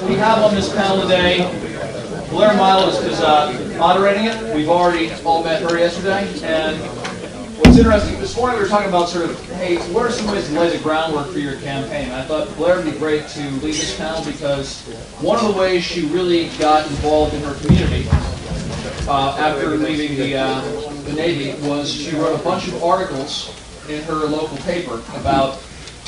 We have on this panel today, Blair Milo is moderating it. We've already all met her yesterday. And what's interesting, this morning we were talking about sort of, hey, what are some ways to lay the groundwork for your campaign? And I thought Blair would be great to lead this panel because one of the ways she really got involved in her community after leaving the Navy was she wrote a bunch of articles in her local paper about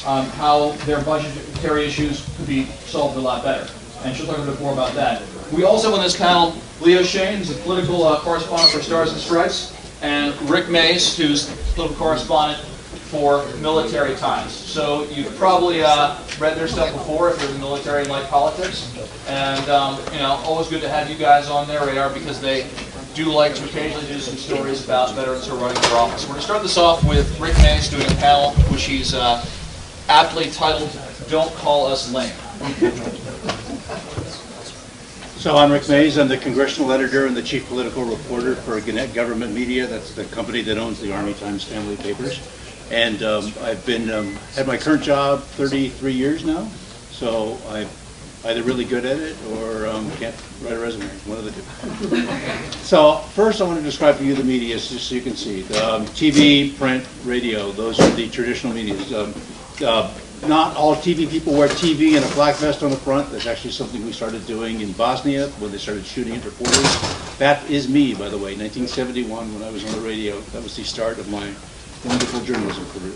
how their budgetary issues could be solved a lot better. And she'll talk a bit more about that. We also have on this panel Leo Shane, who's a political correspondent for Stars and Stripes, and Rick Mays, who's political correspondent for Military Times. So you've probably read their stuff before if you're in the military and like politics. And always good to have you guys on their radar because they do like to occasionally do some stories about veterans who are running for office. We're going to start this off with Rick Mays doing a panel which he's aptly titled, "Don't Call Us Lame." So I'm Rick Mays. I'm the congressional editor and the chief political reporter for Gannett Government Media. That's the company that owns the Army Times family papers. And I've been had my current job 33 years now. So I'm either really good at it or can't write a resume. One of the two. So first I want to describe to you the media just so you can see. TV, print, radio, those are the traditional medias. Not all TV people wear TV and a black vest on the front. That's actually something we started doing in Bosnia when they started shooting at reporters. That is me, by the way, 1971 when I was on the radio. That was the start of my wonderful journalism career.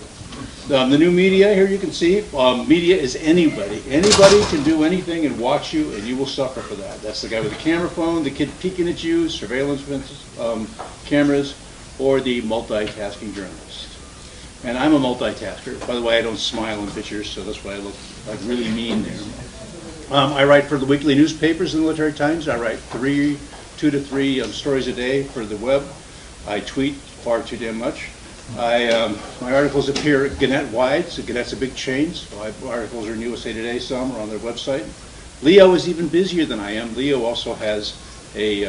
The new media, here you can see, media is anybody. Anybody can do anything and watch you, and you will suffer for that. That's the guy with the camera phone, the kid peeking at you, surveillance cameras, or the multitasking journalist. And I'm a multitasker. By the way, I don't smile in pictures, so that's why I look like really mean there. I write for the weekly newspapers in the Military Times. I write 2 to 3 stories a day for the web. I tweet far too damn much. My articles appear Gannett-wide, so Gannett's a big chain. So my articles are in USA Today, some are on their website. Leo is even busier than I am. Leo also has a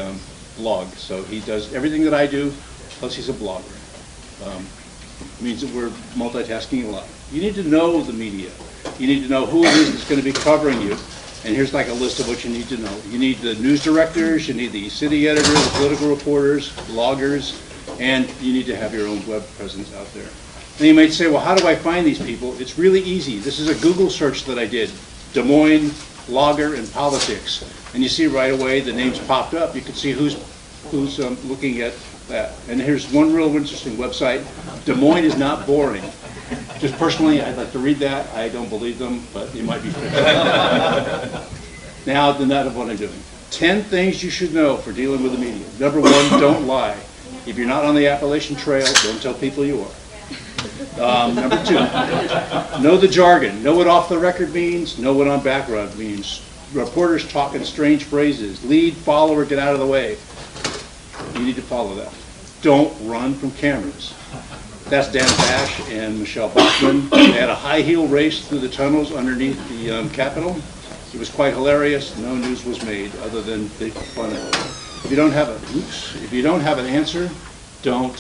blog, so he does everything that I do, plus he's a blogger. Means that we're multitasking a lot. You need to know the media. You need to know who it is that's going to be covering you. And here's like a list of what you need to know. You need the news directors, you need the city editors, the political reporters, bloggers, and you need to have your own web presence out there. And you might say, well, how do I find these people? It's really easy. This is a Google search that I did. Des Moines, blogger, and politics. And you see right away the names popped up. You can see who's looking at that. And here's one real interesting website. Des Moines is not boring. Just personally, I'd like to read that. I don't believe them, but it might be fair. Now, the nut of what I'm doing. 10 things you should know for dealing with the media. Number 1, don't lie. If you're not on the Appalachian Trail, don't tell people you are. Number 2, know the jargon. Know what off the record means. Know what on background means. Reporters talk in strange phrases. Lead, follow, or get out of the way. You need to follow that. Don't run from cameras. That's Dan Bash and Michelle Bachmann. They had a high heel race through the tunnels underneath the Capitol. It was quite hilarious. No news was made other than big fun of it. If you don't have an answer, don't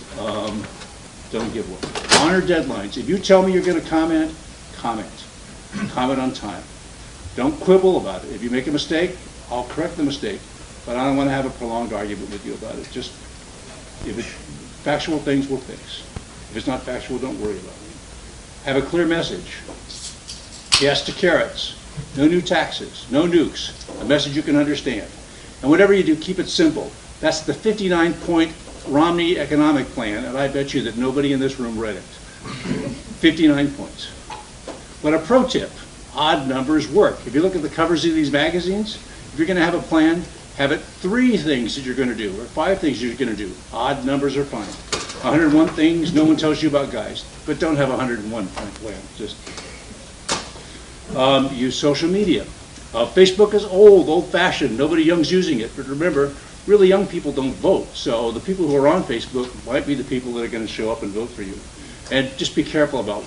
give one. Honor deadlines. If you tell me you're going to comment, comment. Comment on time. Don't quibble about it. If you make a mistake, I'll correct the mistake. But I don't want to have a prolonged argument with you about it. Just, if it's factual things, we'll fix. If it's not factual, don't worry about it. Have a clear message. Yes to carrots. No new taxes. No nukes. A message you can understand. And whatever you do, keep it simple. That's the 59-point Romney economic plan, and I bet you that nobody in this room read it. 59 points. But a pro tip, odd numbers work. If you look at the covers of these magazines, if you're going to have a plan, have it 3 things that you're going to do, or 5 things you're going to do. Odd numbers are fine. 101 things no one tells you about guys, but don't have a 101-point plan. Just use social media. Facebook is old-fashioned. Nobody young's using it. But remember, really young people don't vote. So the people who are on Facebook might be the people that are going to show up and vote for you. And just be careful about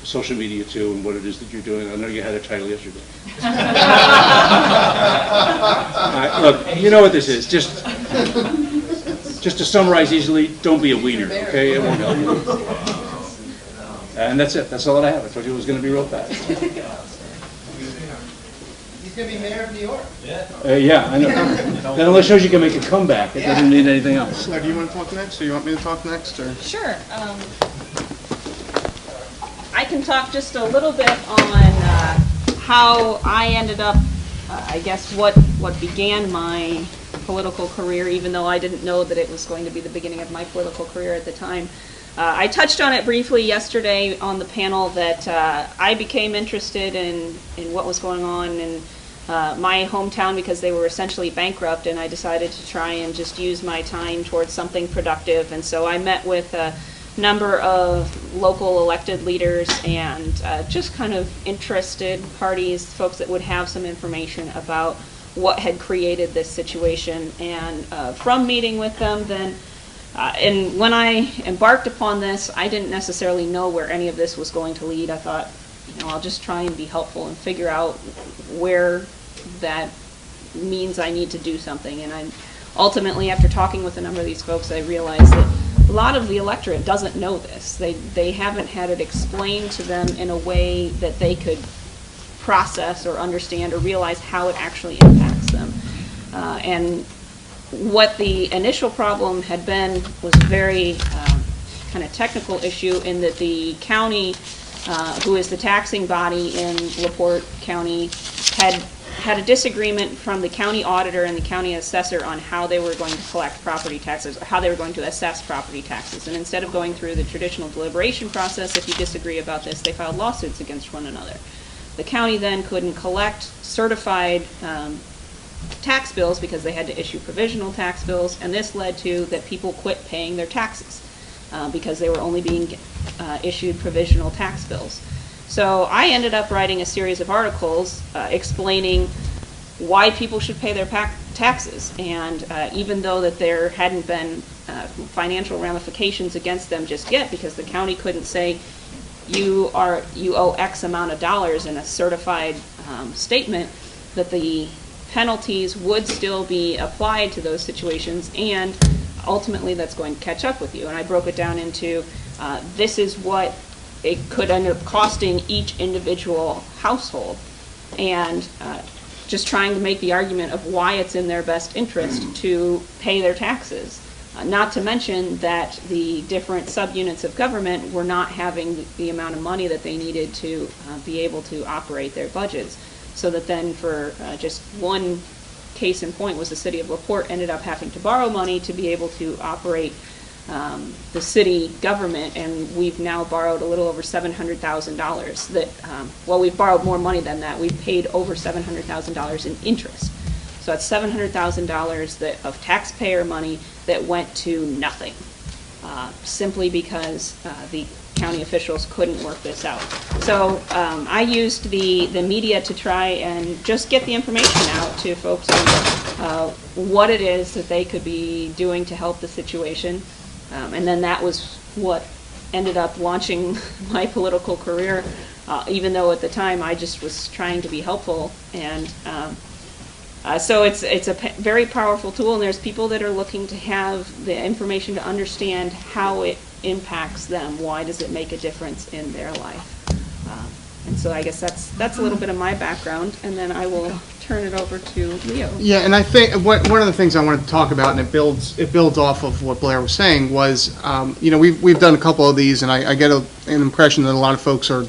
social media, too, and what it is that you're doing. I know you had a title yesterday. Look, you know what this is. Just to summarize easily, don't be a wiener, okay? It won't help you. And that's it. That's all that I have. I told you it was going to be real fast. He's going to be mayor of New York. Yeah, I know. That only shows you can make a comeback. It doesn't need anything else. So do you want to talk next, or you want me to talk next, or? Sure. I can talk just a little bit on how I ended up, I guess, what began my political career, even though I didn't know that it was going to be the beginning of my political career at the time. I touched on it briefly yesterday on the panel that I became interested in what was going on in my hometown because they were essentially bankrupt, and I decided to try and just use my time towards something productive. And so I met with a number of local elected leaders and just kind of interested parties, folks that would have some information about what had created this situation. And from meeting with them then, and when I embarked upon this, I didn't necessarily know where any of this was going to lead. I thought, I'll just try and be helpful and figure out where that means I need to do something. And I ultimately, after talking with a number of these folks, I realized that a lot of the electorate doesn't know this. They haven't had it explained to them in a way that they could process or understand or realize how it actually impacts them. And what the initial problem had been was a very kind of technical issue in that the county, who is the taxing body in LaPorte County, had a disagreement from the county auditor and the county assessor on how they were going to collect property taxes, or how they were going to assess property taxes. And instead of going through the traditional deliberation process, if you disagree about this, they filed lawsuits against one another. The county then couldn't collect certified tax bills because they had to issue provisional tax bills, and this led to that people quit paying their taxes because they were only being issued provisional tax bills. So I ended up writing a series of articles explaining why people should pay their taxes, and even though that there hadn't been financial ramifications against them just yet, because the county couldn't say you owe X amount of dollars in a certified statement, that the penalties would still be applied to those situations, and ultimately that's going to catch up with you. And I broke it down into this is what it could end up costing each individual household, and just trying to make the argument of why it's in their best interest to pay their taxes. Not to mention that the different subunits of government were not having the amount of money that they needed to be able to operate their budgets. So that then for just one case in point was the city of LaPorte ended up having to borrow money to be able to operate the city government, and we've now borrowed a little over $700,000 that, well, we've borrowed more money than that. We've paid over $700,000 in interest. So that's $700,000 of taxpayer money that went to nothing, simply because the county officials couldn't work this out. So I used the media to try and just get the information out to folks on what it is that they could be doing to help the situation. And then that was what ended up launching my political career, even though at the time I just was trying to be helpful. And so it's a very powerful tool, and there's people that are looking to have the information to understand how it impacts them. Why does it make a difference in their life? And so I guess that's a little bit of my background, and then I will turn it over to Leo. Yeah, and I think one of the things I wanted to talk about, and it builds off of what Blair was saying, was we've done a couple of these, and I get an impression that a lot of folks are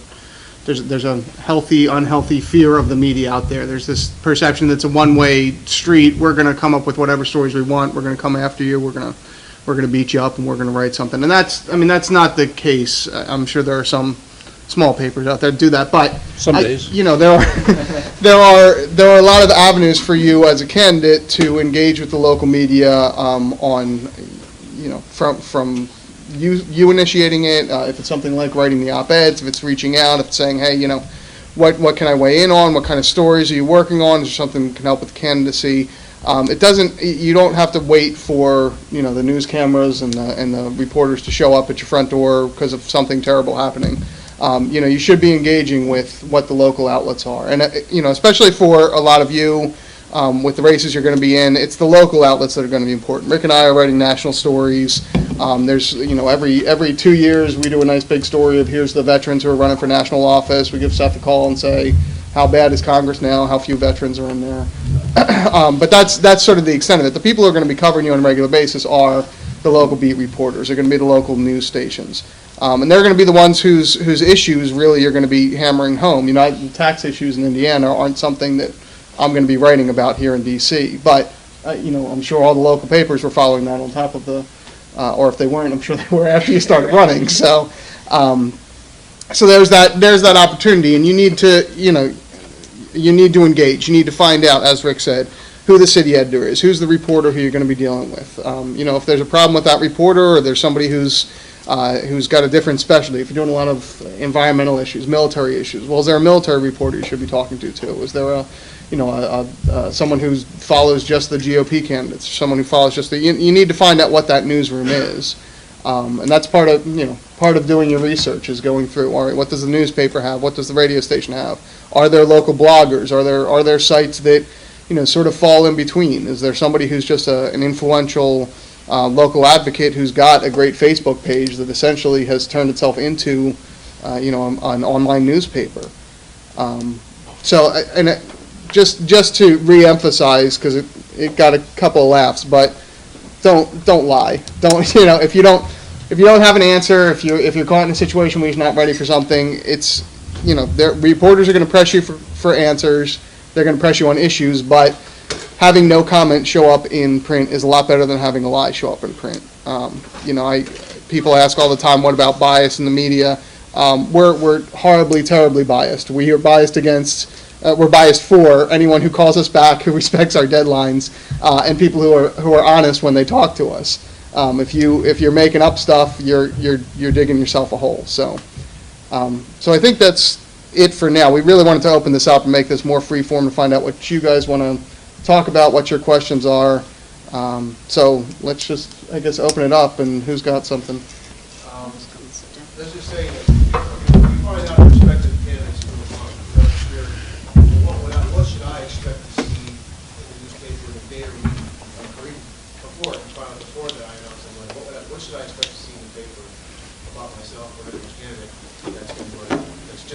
there's a healthy, unhealthy fear of the media out there. There's this perception that it's a one-way street. We're going to come up with whatever stories we want. We're going to come after you. We're going to beat you up, and we're going to write something. And that's not the case. I'm sure there are some small papers out there that do that, but some days, there are a lot of avenues for you as a candidate to engage with the local media from you initiating it, if it's something like writing the op-eds, if it's reaching out, if it's saying, hey, what can I weigh in on? What kind of stories are you working on? Is there something that can help with the candidacy? You don't have to wait for the news cameras and the reporters to show up at your front door because of something terrible happening. You should be engaging with what the local outlets are, and especially for a lot of you with the races you're going to be in, it's the local outlets that are going to be important. Rick and I are writing national stories. There's every 2 years we do a nice big story of here's the veterans who are running for national office. We give Seth a call and say, how bad is Congress now, how few veterans are in there. But that's sort of the extent of it. The people who are going to be covering you on a regular basis are the local beat reporters. They're going to be the local news stations. And they're going to be the ones whose issues really you're going to be hammering home. You know, tax issues in Indiana aren't something that I'm going to be writing about here in D.C. But, you know, I'm sure all the local papers were following that on top of the, or if they weren't, I'm sure they were after you started running. So, so there's that opportunity, and you need to, you know, you need to engage. You need to find out, as Rick said, who the city editor is, who's the reporter who you're going to be dealing with. You know, if there's a problem with that reporter, or there's somebody who's got a different specialty, if you're doing a lot of environmental issues, military issues, well, is there a military reporter you should be talking to too? Is there a, you know, someone who follows just the GOP candidates, someone who follows just the, you need to find out what that newsroom is. And that's part of, you know, part of doing your research is going through, all right, what does the newspaper have? What does the radio station have? Are there local bloggers? Are there sites that, you know, sort of fall in between? Is there somebody who's just an influential local advocate who's got a great Facebook page that essentially has turned itself into, you know, an online newspaper? Just to re-emphasize, because it got a couple of laughs, but don't lie. Don't, you know, if you don't have an answer, if you're caught in a situation where you're not ready for something, it's, you know, reporters are going to press you for answers. They're going to press you on issues, but having no comment show up in print is a lot better than having a lie show up in print. You know, people ask all the time, what about bias in the media? We're horribly, terribly biased. We are biased against. We're biased for anyone who calls us back, who respects our deadlines, and people who are honest when they talk to us. If you're making up stuff, you're digging yourself a hole. So I think that's it for now. We really wanted to open this up and make this more free form and find out what you guys want to talk about, what your questions are. So let's just, I guess, open it up, and who's got something? Let's just say that you find out respective candidates for the spirit. What should I expect to see in the newspaper in the day or week before that I announce someone? What should I expect to see in the paper about myself or any candidate that's going to run? That's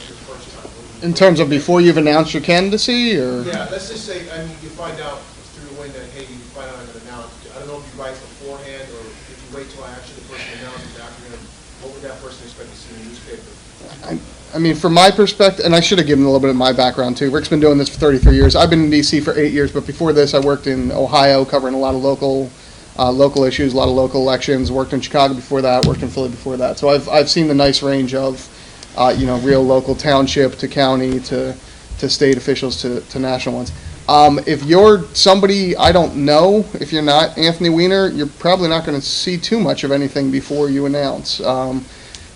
your first time. In terms of before you've announced your candidacy, or? Yeah, let's just say, I mean, you find out through the window, hey, you find out I'm going to announce. I don't know if you write beforehand or if you wait till I actually the person announces after him. What would that person expect to see in the newspaper? I mean, from my perspective, and I should have given a little bit of my background too. Rick's been doing this for 33 years. I've been in D.C. for 8 years, but before this, I worked in Ohio, covering a lot of local issues, a lot of local elections. Worked in Chicago before that. Worked in Philly before that. So I've seen the nice range of, you know, real local township to county to state officials to national ones. If you're somebody I don't know, if you're not Anthony Weiner, you're probably not going to see too much of anything before you announce.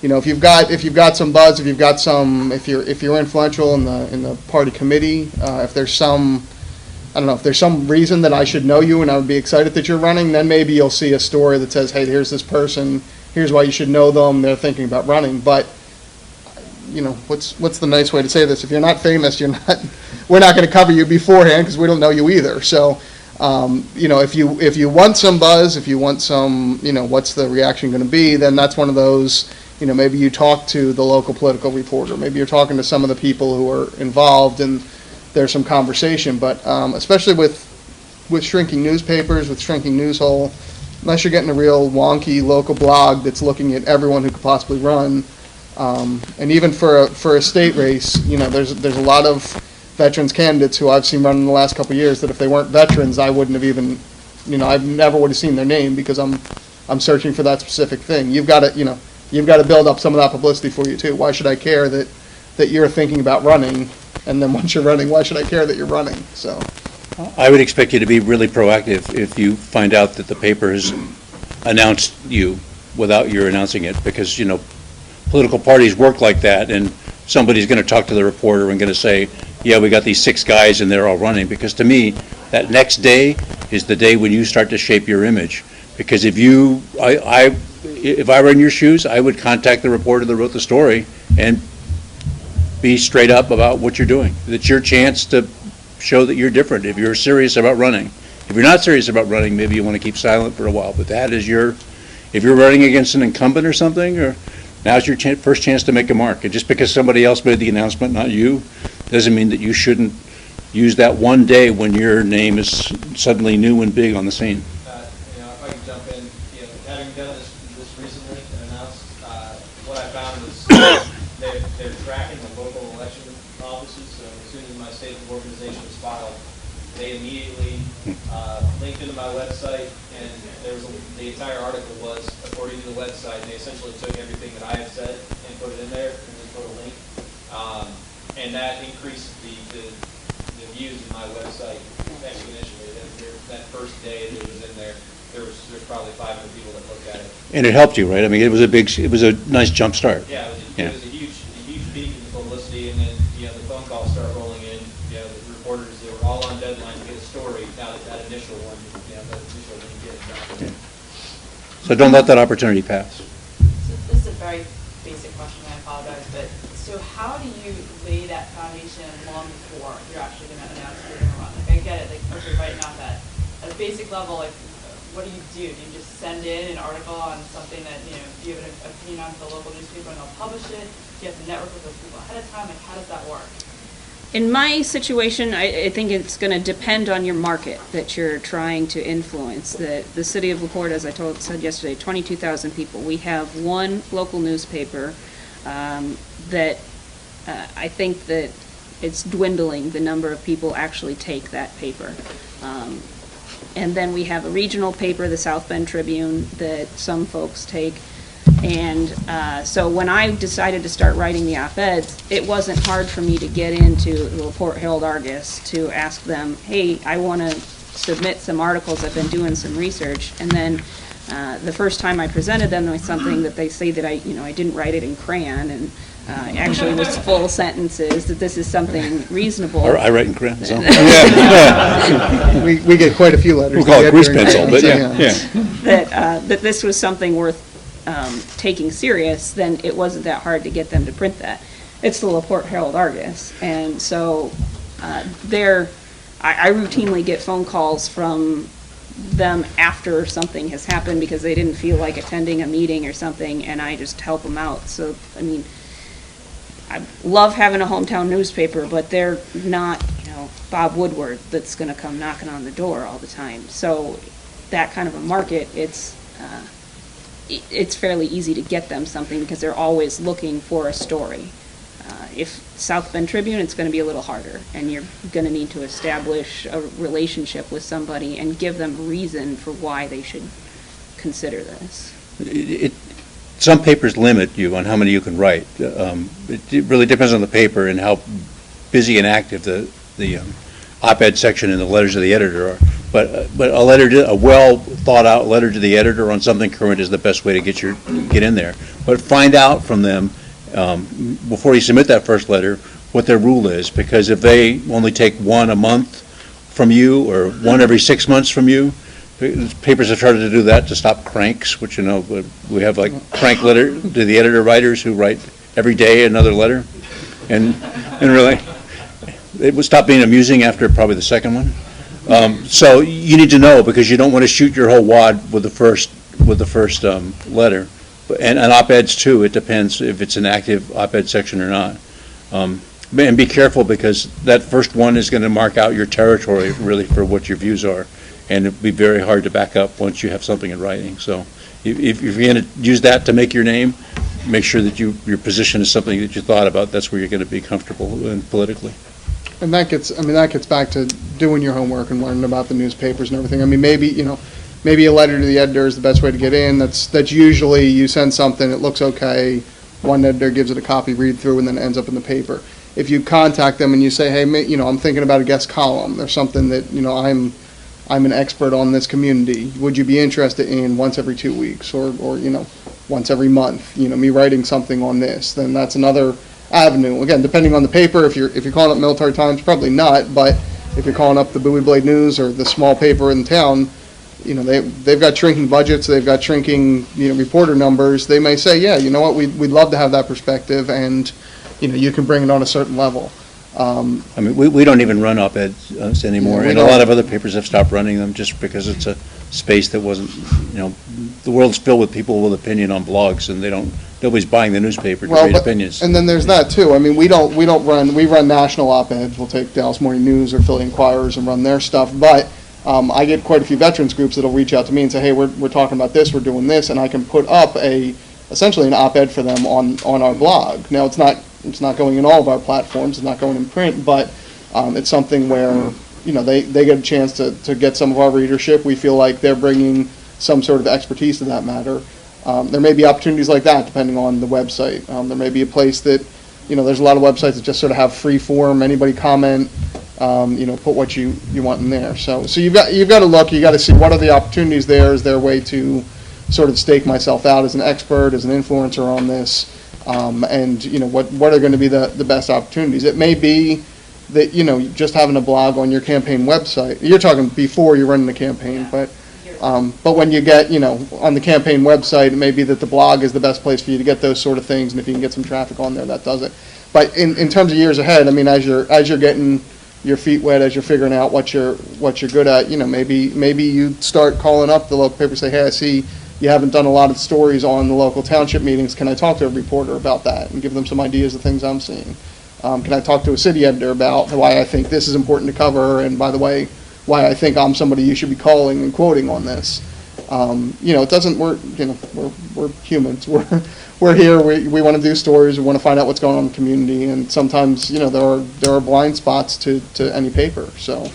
You know, if you've got some buzz, if you're influential in the party committee, if there's some, I don't know, if there's some reason that I should know you and I would be excited that you're running, then maybe you'll see a story that says, hey, here's this person, here's why you should know them, they're thinking about running. But, you know, what's the nice way to say this? If you're not famous, we're not going to cover you beforehand because we don't know you either. So, you know, if you want some buzz, if you want some, you know, what's the reaction going to be, then that's one of those, you know, maybe you talk to the local political reporter, maybe you're talking to some of the people who are involved and there's some conversation. But especially with shrinking newspapers, with shrinking news hole, unless you're getting a real wonky local blog that's looking at everyone who could possibly run, and even for a state race, you know, there's a lot of veterans candidates who I've seen run in the last couple of years that if they weren't veterans, I wouldn't have even, you know, I never would have seen their name because I'm searching for that specific thing. You've got to build up some of that publicity for you too. Why should I care that you're thinking about running, and then once you're running, why should I care that you're running? So I would expect you to be really proactive if you find out that the paper has announced you without your announcing it, because, you know, political parties work like that, and somebody's going to talk to the reporter and going to say, yeah, we got these 6 guys and they're all running. Because to me, that next day is the day when you start to shape your image. Because if I were in your shoes, I would contact the reporter that wrote the story and be straight up about what you're doing. It's your chance to show that you're different if you're serious about running. If you're not serious about running, maybe you want to keep silent for a while. But that is if you're running against an incumbent or something, or now's your first chance to make a mark. And just because somebody else made the announcement, not you, doesn't mean that you shouldn't use that one day when your name is suddenly new and big on the scene. You know, if I can jump in, you know, having done this recently and announced, what I found is they're tracking the local election offices. So as soon as my state organization was filed, they immediately linked into my website, and the entire article was according to the website. And they essentially took everything that I had said and put it in there, and then put a link, and that increased the views of my website exponentially. That first day that it was in there, there's probably 500 people that looked at it. And it helped you, right? I mean, it was a nice jump start. Yeah, it was a huge peak in publicity, and then, you know, the phone calls start rolling in. You know, the reporters, they were all on deadline to get a story. Now that initial one, you know, that initial one get it done. So don't let that opportunity pass. So this is a very basic question, I apologize, but so how do you lay that foundation long before you're actually going to announce you're going to run? Like, I get it, like, okay, writing out that at a basic level, like, what do? Do you just send in an article on something that, you know, do you have an opinion on the local newspaper and they'll publish it? Do you have to network with those people ahead of time? Like, how does that work? In my situation, I think it's going to depend on your market that you're trying to influence. The city of LaPorte, as I said yesterday, 22,000 people. We have one local newspaper that I think that it's dwindling, the number of people actually take that paper. And then we have a regional paper, the South Bend Tribune, that some folks take. And so when I decided to start writing the op-eds, it wasn't hard for me to get into the LaPorte Herald-Argus to ask them, hey, I want to submit some articles. I've been doing some research. And then the first time I presented them with something that they say that I didn't write it in crayon, and actually was full sentences, that this is something reasonable. I write in crayon, so. We get quite a few letters. We'll call it grease during pencil, but Christmas, yeah. That this was something worth taking serious, then it wasn't that hard to get them to print that. It's the LaPorte Herald-Argus, and so I routinely get phone calls from them after something has happened because they didn't feel like attending a meeting or something, and I just help them out. So, I mean, I love having a hometown newspaper, but they're not, Bob Woodward that's going to come knocking on the door all the time. So that kind of a market, it's fairly easy to get them something because they're always looking for a story. If South Bend Tribune, it's going to be a little harder, and you're going to need to establish a relationship with somebody and give them reason for why they should consider this. Some papers limit you on how many you can write. It really depends on the paper and how busy and active the op-ed section and the letters to the editor are. But a well thought out letter to the editor on something current is the best way to get in there. But find out from them before you submit that first letter what their rule is, because if they only take one a month from you or one every 6 months from you, papers have started to do that to stop cranks, which we have like crank letter to the editor writers who write every day another letter, and really it would stop being amusing after probably the second one. So you need to know, because you don't want to shoot your whole wad with the first letter. And op-eds too, it depends if it's an active op-ed section or not. And be careful, because that first one is going to mark out your territory really for what your views are, and it'll be very hard to back up once you have something in writing. So if you're going to use that to make your name, make sure that your position is something that you thought about. That's where you're going to be comfortable in politically. And that gets back to doing your homework and learning about the newspapers and everything. I mean, maybe a letter to the editor is the best way to get in. That's usually you send something, it looks okay, one editor gives it a copy, read through, and then it ends up in the paper. If you contact them and you say, hey, I'm thinking about a guest column, there's something that, I'm an expert on this community, would you be interested in once every 2 weeks or once every month, me writing something on this? Then that's another avenue. Again, depending on the paper, if you're calling up Military Times, probably not, but if you're calling up the Bowie Blade News or the small paper in town, they've got shrinking budgets, they've got shrinking reporter numbers. They may say, yeah, you know what, we'd love to have that perspective, and you can bring it on a certain level. I mean, we don't even run op-eds anymore, and a lot of other papers have stopped running them just because it's a space that wasn't, the world's filled with people with opinion on blogs, and they don't nobody's buying the newspaper to Well, read but- opinions. And then there's that too. I mean, we run national op-eds. We'll take Dallas Morning News or Philly Inquirers and run their stuff. But I get quite a few veterans groups that'll reach out to me and say, hey, we're talking about this, we're doing this, and I can put up essentially an op-ed for them on our blog. Now, it's not going in all of our platforms, it's not going in print, but it's something where, they get a chance to get some of our readership. We feel like they're bringing some sort of expertise to that matter. There may be opportunities like that depending on the website. There may be a place that, there's a lot of websites that just sort of have free form, anybody comment, put what you want in there. So you've got to look, you got to see what are the opportunities there. Is there a way to sort of stake myself out as an expert, as an influencer on this, and what are going to be the best opportunities. It may be that just having a blog on your campaign website. You're talking before you're running the campaign, but when you get on the campaign website, it may be that the blog is the best place for you to get those sort of things, and if you can get some traffic on there, that does it. But in terms of years ahead, I mean, as you're getting your feet wet, as you're figuring out what you're good at, maybe you start calling up the local paper and say, hey, I see you haven't done a lot of stories on the local township meetings. Can I talk to a reporter about that and give them some ideas of things I'm seeing? Can I talk to a city editor about why I think this is important to cover, and by the way, why I think I'm somebody you should be calling and quoting on this? It doesn't. We're humans. We're here. We want to do stories. We want to find out what's going on in the community, and sometimes there are blind spots to any paper. So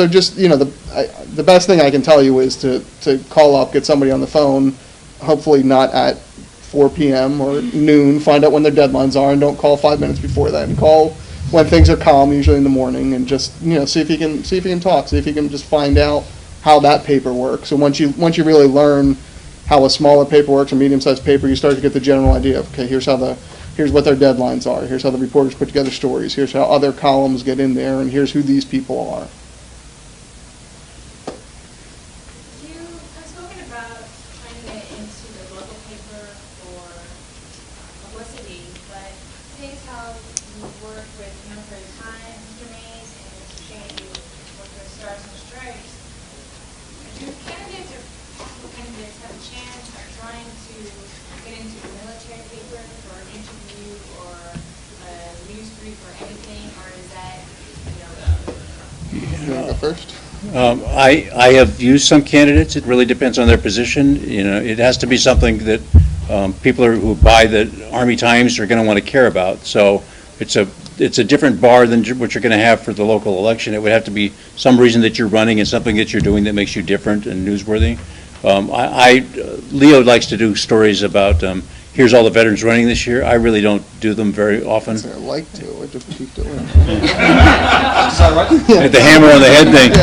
just the best thing I can tell you is to call up, get somebody on the phone, hopefully not at 4 p.m. or noon. Find out when their deadlines are, and don't call 5 minutes before that. Call when things are calm, usually in the morning, and just see if you can talk. See if you can just find out how that paper works. And once you really learn how a smaller paper works, a medium-sized paper, you start to get the general idea of, okay, here's what their deadlines are. Here's how the reporters put together stories. Here's how other columns get in there, and here's who these people are. You have spoken about trying to get into the local paper for publicity, but seeing how you work with Military Times, Mr. Mays, and Mr. Shane, you work with Stars and Stripes, do candidates or possible candidates have a chance of trying to get into the military paper for an interview or a news brief or anything, or is that, You want to go first? I have used some candidates. It really depends on their position. It has to be something that people who buy the Army Times are going to want to care about. So it's a different bar than what you're going to have for the local election. It would have to be some reason that you're running and something that you're doing that makes you different and newsworthy. Leo likes to do stories about here's all the veterans running this year. I really don't do them very often. I like to. I just keep doing it. At the hammer on the head thing.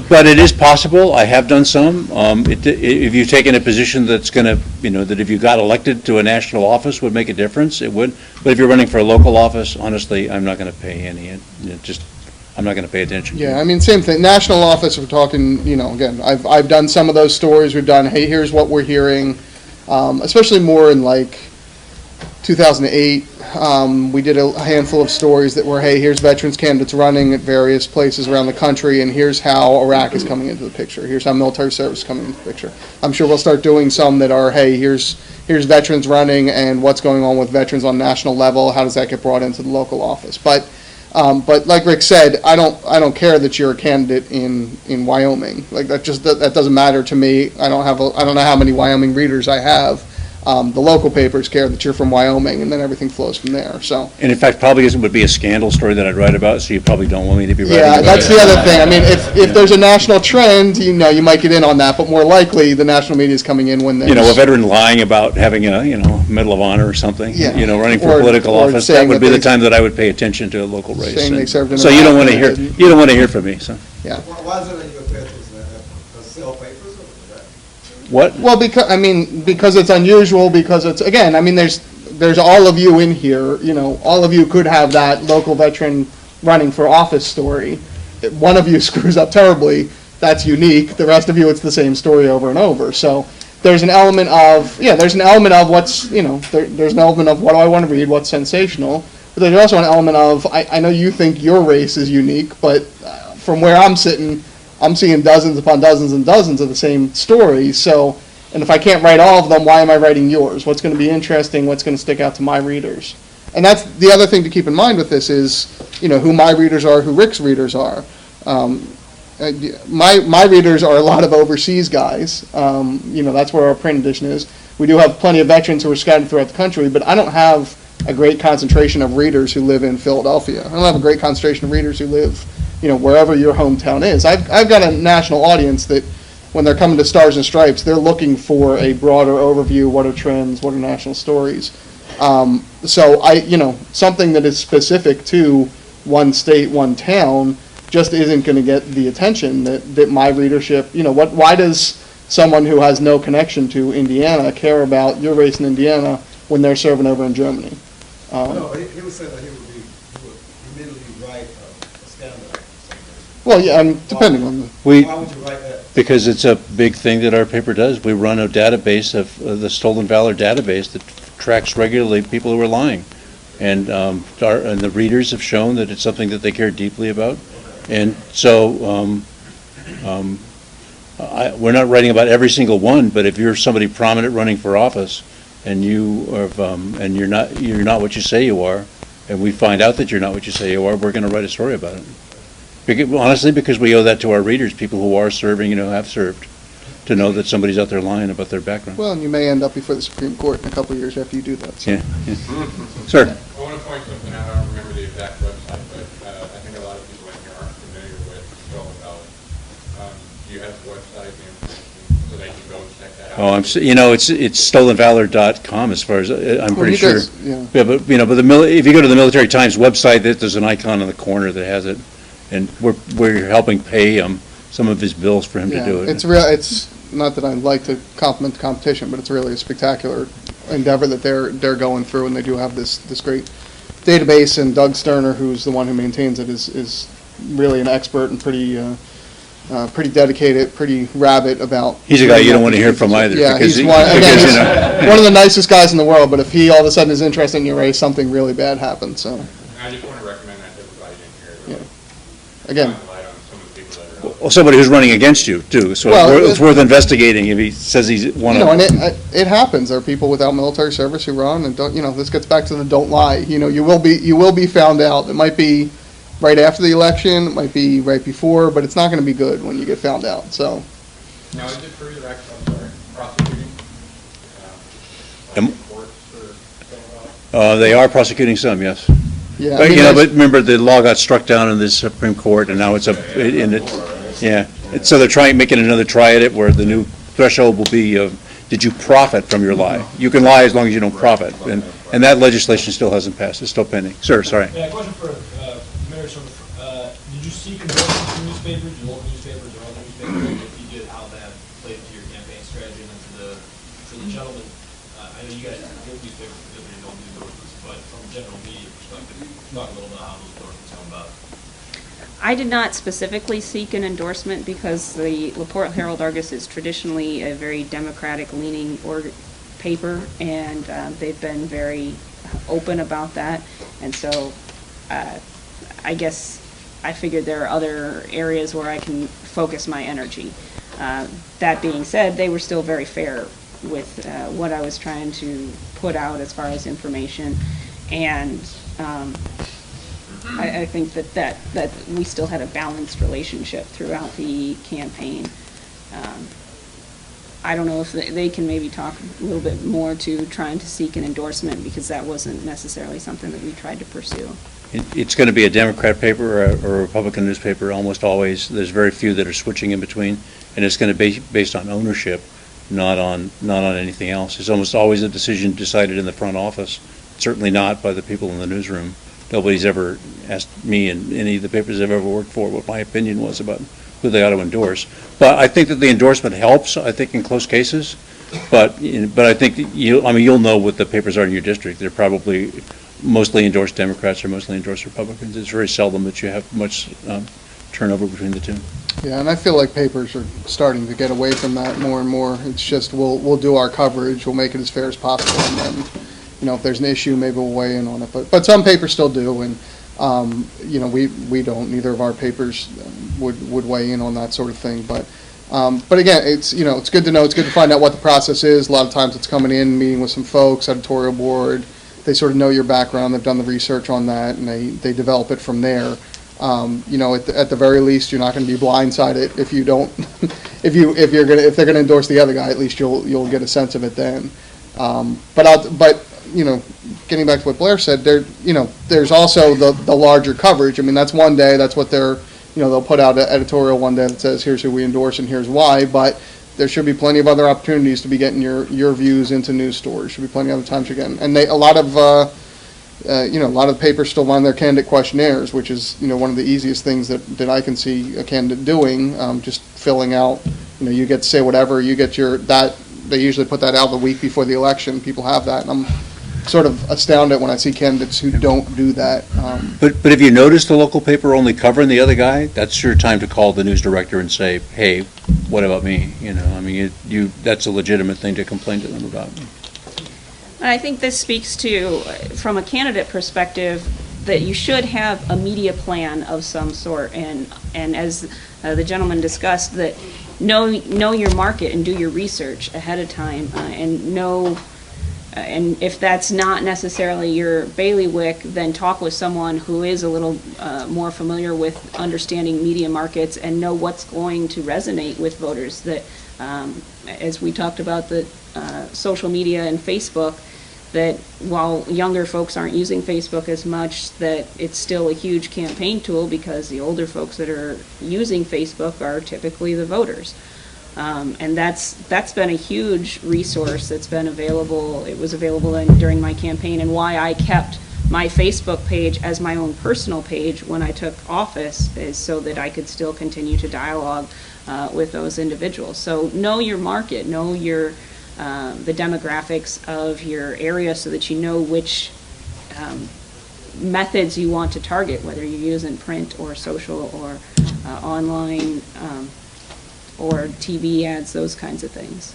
But it is possible. I have done some. If you've taken a position that's going to, that if you got elected to a national office would make a difference, it would. But if you're running for a local office, honestly, I'm not going to pay any. I'm not going to pay attention. Yeah, I mean, same thing. National office, we're talking, again, I've done some of those stories. We've done, hey, here's what we're hearing. Especially more in like 2008, we did a handful of stories that were, hey, here's veterans candidates running at various places around the country, and here's how Iraq is coming into the picture. Here's how military service is coming into the picture. I'm sure we'll start doing some that are, hey, here's veterans running and what's going on with veterans on national level. How does that get brought into the local office? But like Rick said, I don't care that you're a candidate in Wyoming. Like that doesn't matter to me. I don't know how many Wyoming readers I have. The local papers care that you're from Wyoming, and then everything flows from there. So. And in fact, probably would be a scandal story that I'd write about, so you probably don't want me to be writing about it. Yeah, that's the other thing. I mean, if there's a national trend, you might get in on that, but more likely the national media is coming in when there's... a veteran lying about having a, Medal of Honor or something, Yeah. Running for a political or office, that saying would that be the they- time that I would pay attention to a local race. Saying they served in So you don't Iraq want to and hear, didn't. you don't want to hear from me, so. Yeah. Why is it that you pay attention to that? Sell papers or that? What? Well, because it's unusual, because it's, again, I mean, there's all of you in here, all of you could have that local veteran running for office story. If one of you screws up terribly, that's unique. The rest of you, it's the same story over and over. So there's an element of, there's an element of what's, there's an element of what do I want to read, what's sensational. But there's also an element of, I know you think your race is unique, but from where I'm sitting, I'm seeing dozens upon dozens and dozens of the same stories. So And if I can't write all of them, why am I writing yours? What's going to be interesting? What's going to stick out to my readers? And that's the other thing to keep in mind with this is, who my readers are, who Rick's readers are. My readers are a lot of overseas guys. That's where our print edition is. We do have plenty of veterans who are scattered throughout the country, but I don't have a great concentration of readers who live in Philadelphia. I don't have a great concentration of readers who live, wherever your hometown is. I've got a national audience that when they're coming to Stars and Stripes, they're looking for a broader overview. What are trends? What are national stories? So something that is specific to one state, one town, just isn't going to get the attention that my readership. Why does someone who has no connection to Indiana care about your race in Indiana when they're serving over in Germany? No, he was saying that he would immediately write a scandal. Well, yeah, depending on the. Why would you write that? Because it's a big thing that our paper does. We run a database of the Stolen Valor database that tracks regularly people who are lying. And and the readers have shown that it's something that they care deeply about. And so we're not writing about every single one, but if you're somebody prominent running for office and and you're not what you say you are, and we find out that you're not what you say you are, we're going to write a story about it. Honestly, because we owe that to our readers, people who are serving, have served, to know that somebody's out there lying about their background. Well, and you may end up before the Supreme Court in a couple of years after you do that. So. Yeah. Sir. I want to point something out. I don't remember the exact website, but I think a lot of people in here aren't familiar with Stolen Valor. Do you have the website information so they can go and check that out? It's stolenvalor.com as far as I'm pretty sure. Guys, yeah. Yeah, but if you go to the Military Times website, there's an icon in the corner that has it, and we're helping pay some of his bills for him to do it. It's not that I like to compliment the competition, but it's really a spectacular endeavor that they're going through, and they do have this great database. And Doug Sterner, who's the one who maintains it, is really an expert and pretty dedicated, pretty rabid about. He's a guy you don't want to hear from either. Yeah, because he's one of the nicest guys in the world. But if he all of a sudden is interested in your race, something really bad happens. So. I just want to recommend that to everybody in here. Yeah. Again. Well, somebody who's running against you too, so it's worth investigating if he says he's one of. And it happens. There are people without military service who run and don't. This gets back to the don't lie. You will be found out. It might be right after the election. It might be right before, but it's not going to be good when you get found out. So. Now, is it true that prosecuting? They are prosecuting some, yes. Yeah, but remember the law got struck down in the Supreme Court, and now it's so they're making another try at it, where the new threshold will be did you profit from your lie? You can lie as long as you don't profit, and that legislation still hasn't passed. It's still pending. Sir, sorry. Yeah, question for Mayor. Did you seek endorsements from newspapers, your local newspapers, or other newspapers? If you did, how that played into your campaign strategy, and then for the gentleman, I know you guys give newspapers because you don't do endorsements, but from a general media perspective, talk a little about how those endorsements come about. I did not specifically seek an endorsement because the LaPorte Herald-Argus is traditionally a very Democratic-leaning paper, and they've been very open about that. And so I guess I figured there are other areas where I can focus my energy. That being said, they were still very fair with what I was trying to put out as far as information. And I think that we still had a balanced relationship throughout the campaign. I don't know if they can maybe talk a little bit more to trying to seek an endorsement, because that wasn't necessarily something that we tried to pursue. It's going to be a Democrat paper or a Republican newspaper almost always. There's very few that are switching in between, and it's going to be based on ownership, not on anything else. It's almost always a decision decided in the front office, certainly not by the people in the newsroom. Nobody's ever asked me in any of the papers I've ever worked for what my opinion was about who they ought to endorse. But I think that the endorsement helps, I think, in close cases. But I think you'll know what the papers are in your district. They're probably mostly endorse Democrats or mostly endorse Republicans. It's very seldom that you have much turnover between the two. Yeah, and I feel like papers are starting to get away from that more and more. It's just we'll do our coverage, we'll make it as fair as possible, and then if there's an issue, maybe we'll weigh in on it. But some papers still do, and we don't. Neither of our papers would weigh in on that sort of thing. But But again, it's it's good to know. It's good to find out what the process is. A lot of times, it's coming in, meeting with some folks, editorial board. They sort of know your background. They've done the research on that, and they develop it from there. At the very least, you're not going to be blindsided if you don't. if they're going to endorse the other guy, at least you'll get a sense of it then. But getting back to what Blair said, there's also the larger coverage. I mean, that's one day. That's what they'll put out an editorial one day that says, here's who we endorse and here's why. But there should be plenty of other opportunities to be getting your views into news stories. Should be plenty of other times you're getting. And a lot of papers still run their candidate questionnaires, which is one of the easiest things that I can see a candidate doing. Just filling out. You get to say whatever. You get they usually put that out the week before the election. People have that, and I'm sort of astounded when I see candidates who don't do that. But if you notice the local paper only covering the other guy, that's your time to call the news director and say, hey, what about me? That's a legitimate thing to complain to them about. And I think this speaks to, from a candidate perspective, that you should have a media plan of some sort, and as the gentleman discussed, that know your market and do your research ahead of time, and if that's not necessarily your bailiwick, then talk with someone who is a little more familiar with understanding media markets and know what's going to resonate with voters. That, as we talked about the social media and Facebook, that while younger folks aren't using Facebook as much, that it's still a huge campaign tool because the older folks that are using Facebook are typically the voters. And that's been a huge resource that's been available. It was available during my campaign, and why I kept my Facebook page as my own personal page when I took office is so that I could still continue to dialogue with those individuals. So know your market, know the demographics of your area so that you know which methods you want to target, whether you're using print or social or online or TV ads, those kinds of things.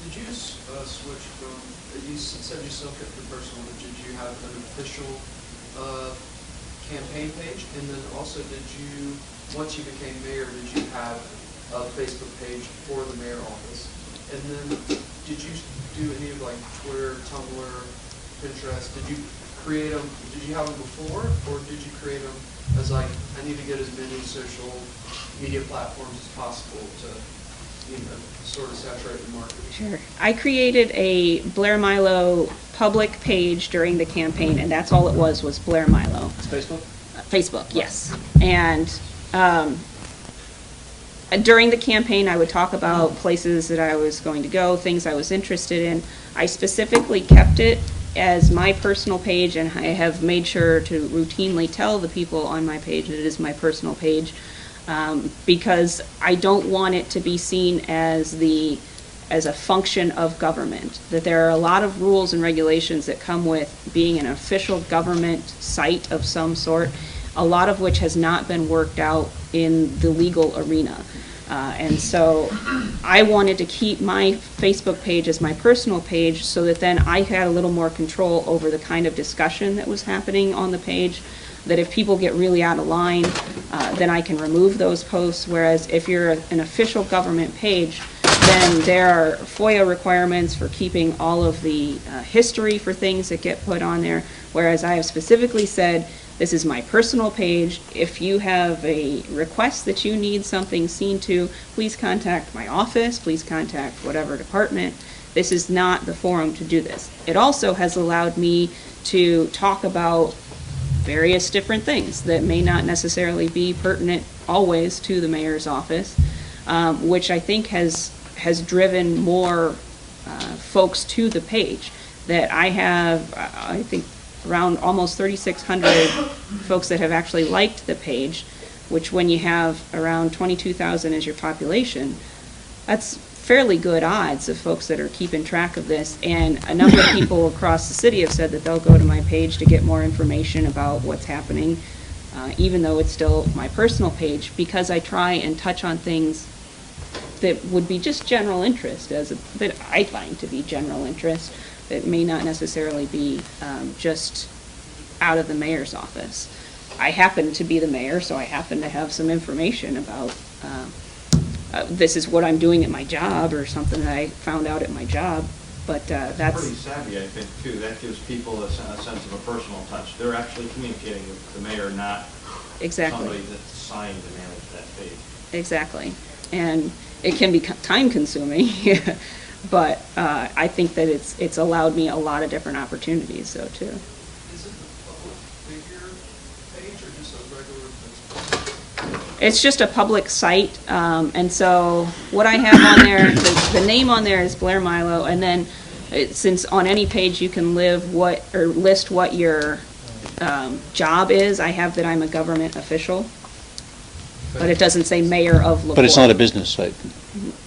Did you switch from, you said you still kept your personal, but did you have an official campaign page? And then also, once you became mayor, did you have a Facebook page for the mayor office? And then did you do any of Twitter, Tumblr, Pinterest? Did you create them, did you have them before, or did you create them as I need to get as many social media platforms as possible to sort of saturate the market? Sure. I created a Blair Milo public page during the campaign, and that's all it was Blair Milo. It's Facebook? Facebook, yes. And during the campaign, I would talk about places that I was going to go, things I was interested in. I specifically kept it as my personal page, and I have made sure to routinely tell the people on my page that it is my personal page, because I don't want it to be seen as a function of government. That there are a lot of rules and regulations that come with being an official government site of some sort, a lot of which has not been worked out in the legal arena. And so I wanted to keep my Facebook page as my personal page so that then I had a little more control over the kind of discussion that was happening on the page, that if people get really out of line, then I can remove those posts. Whereas if you're an official government page, then there are FOIA requirements for keeping all of the history for things that get put on there. Whereas I have specifically said, this is my personal page. If you have a request that you need something seen to, please contact my office, please contact whatever department. This is not the forum to do this. It also has allowed me to talk about various different things that may not necessarily be pertinent always to the mayor's office, which I think has driven more folks to the page. That I have, I think, around almost 3,600 folks that have actually liked the page, which when you have around 22,000 as your population, that's fairly good odds of folks that are keeping track of this. And a number of people across the city have said that they'll go to my page to get more information about what's happening, even though it's still my personal page, because I try and touch on things that would be just general interest, that I find to be general interest, that may not necessarily be just out of the mayor's office. I happen to be the mayor, so I happen to have some information about, this is what I'm doing at my job, or something that I found out at my job, but that's. Pretty savvy, I think, too. That gives people a sense of a personal touch. They're actually communicating with the mayor, not Exactly. somebody that's assigned to manage that page. Exactly. And it can be time consuming, but I think that it's allowed me a lot of different opportunities, so too. Is it a public figure page or just a regular Facebook? It's just a public site, and so what I have on there, the name on there is Blair Milo, and then since on any page you can list what your job is, I have that I'm a government official, but it doesn't say mayor of LaPorte. But it's not a business site.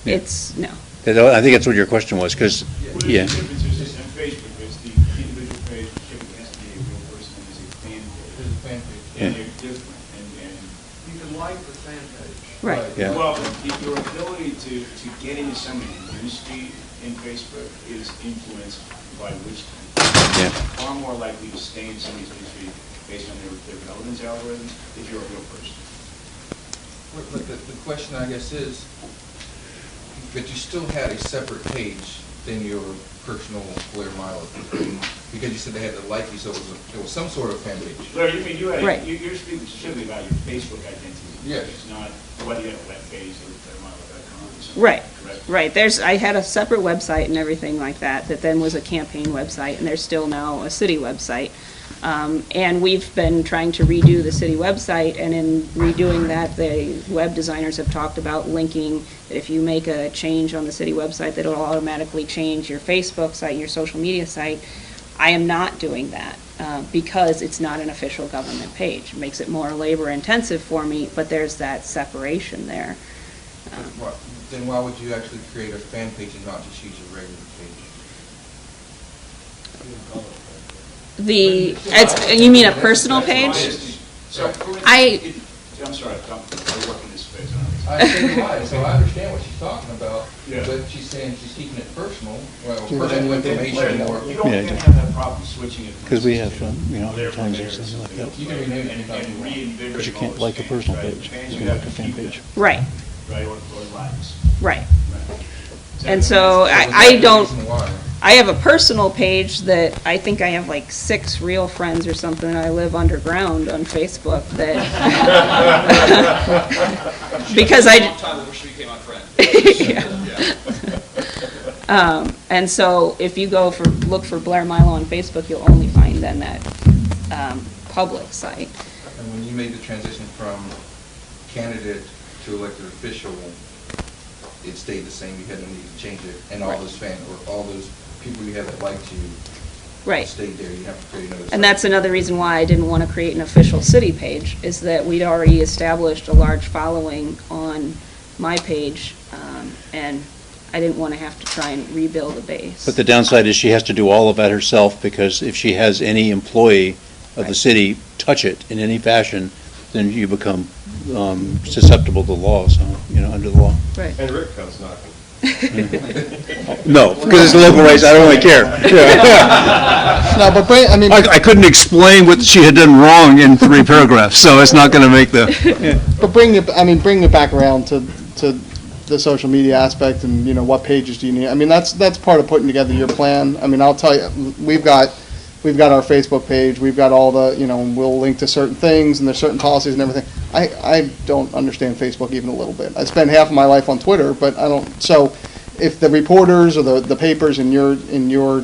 Yeah. It's, no. I think that's what your question was, because, yeah. The difference is on Facebook, is the individual page, which typically has to be a real person, and is a fan page. There's a fan page. And they're different, and You can like the fan page. Right. Yeah. well, your ability to get into somebody's newsfeed in Facebook is influenced by which Yeah. far more likely to stay in somebody's newsfeed based on their relevance algorithm if you're a real person. But the question, I guess, is, but you still had a separate page than your personal Blair Milo, because you said they had to like you, so it was some sort of fan page. Larry, you had, Right. you're speaking specifically about your Facebook identity. Yes. It's not whether you have a web page or BlairMilo.com or something. Right, Correct? right. I had a separate website and everything like that then was a campaign website, and there's still now a city website. And we've been trying to redo the city website, and in redoing that, the web designers have talked about linking, that if you make a change on the city website, that it'll automatically change your Facebook site, your social media site. I am not doing that, because it's not an official government page. It makes it more labor intensive for me, but there's that separation there. Then why would you actually create a fan page and not just use a regular page? You mean a personal page? So, I'm sorry, I work in this space. I say why, so I understand what she's talking about, Yeah. but she's saying she's keeping it personal, well, But personal then, information Larry, or. you don't Yeah, have that problem switching it. from Because we have, to Blair from times there or to something like that. something You can rename it and anytime you want. reinvigorate But you all can't those like a fans, personal right? page. Fans, You you can have like a to fan keep page. that, Right, right, or likes. right. Right. And so I don't, I have a personal page that I think I have like 6 real friends or something. I live underground on Facebook that, because I. Long time before she became my friend. And so if you look for Blair Milo on Facebook, you'll only find then that public site. And when you made the transition from candidate to elected official, it stayed the same, you hadn't needed to change it, and all Right. those fans, or all those people you had that liked you Right. stayed there, you have to create another. And that's another reason why I didn't want to create an official city page, is that we'd already established a large following on my page, and I didn't want to have to try and rebuild a base. But the downside is she has to do all of that herself, because if she has any employee of the Right. city touch it in any fashion, then you become susceptible to law, so, under the law. Right. And Rick comes knocking. No, because it's a local race, I don't really care. No, but I couldn't explain what she had done wrong in 3 paragraphs, so it's not going to make the. But bring it back around to the social media aspect, and what pages do you need? I mean, that's part of putting together your plan. I mean, I'll tell you, we've got our Facebook page, we've got all the, we'll link to certain things, and there's certain policies and everything. I don't understand Facebook even a little bit. I spend half of my life on Twitter, but I don't. So, if the reporters or the papers in your